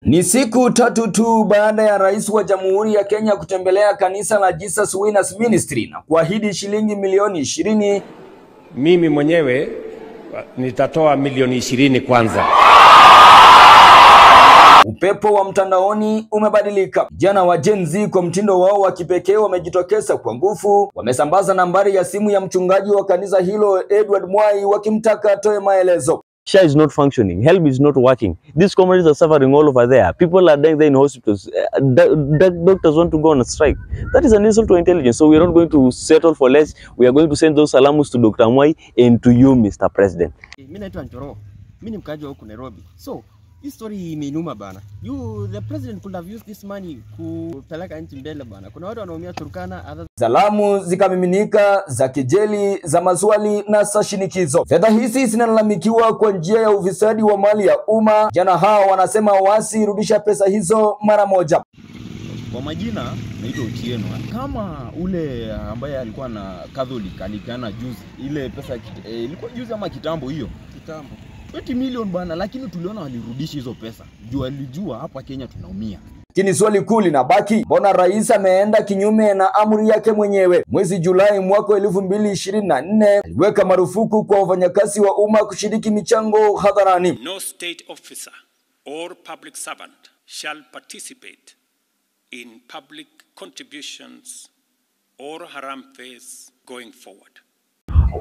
Ni siku tatu tu baada ya Rais wa Jamhuri ya Kenya kutembelea kanisa la Jesus Winners Ministry na kuahidi shilingi milioni 20. Mimi mwenyewe nitatoa milioni 20 kwanza. Upepo wa mtandaoni umebadilika. Vijana wa Gen Z kwa mtindo wao wa kipekee wamejitokeza kwa nguvu. Wamesambaza nambari ya simu ya mchungaji wa kanisa hilo Edward Mwai wakimtaka atoe maelezo. SHA is not functioning. HELB is not working. These communities are suffering all over there. People are dying there in hospitals. Doctors want to go on a strike. That is an insult to intelligence. So we are not going to settle for less. We are going to send those salamus to Dr. Mwai and to you, Mr. President. Mimi naitwa Njoro. Mimi ni mkaji wa huko Nairobi. So, hii story imeinuma bana. The president could have used this money kupeleka nchi mbele bana. Kuna watu wanaumia Turkana. Salamu zikamiminika za kejeli, za maswali na za shinikizo. Fedha hizi zinalalamikiwa kwa njia ya ufisadi wa mali ya umma. Jana hao wanasema wasirudisha pesa hizo mara moja. Kwa majina naitwa Otieno. Kama ule ambaye alikuwa na Catholic alipeana juzi, ile pesa ilikuwa juzi ama kitambo hiyo? Kitambo. 20 million bana, lakini tuliona walirudisha hizo pesa. Alijua hapa Kenya tunaumia. Lakini swali kuu linabaki, mbona rais ameenda kinyume na amri yake mwenyewe? Mwezi Julai mwaka 2024 aliweka marufuku kwa wafanyakazi wa umma kushiriki michango hadharani. No state officer or public servant shall participate in public contributions or harambes going forward.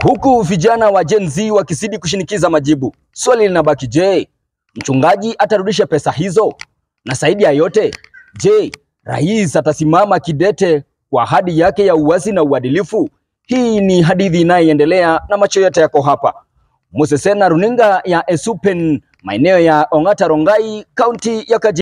Huku vijana wa Gen Z wakizidi kushinikiza majibu, swali linabaki, je, mchungaji atarudisha pesa hizo? Na zaidi ya yote, je, rais atasimama kidete kwa ahadi yake ya uwazi na uadilifu? Hii ni hadithi inayoendelea na macho yote yako hapa. Moses na runinga ya Esupen, maeneo ya Ongata Rongai, kaunti ya Kajiado.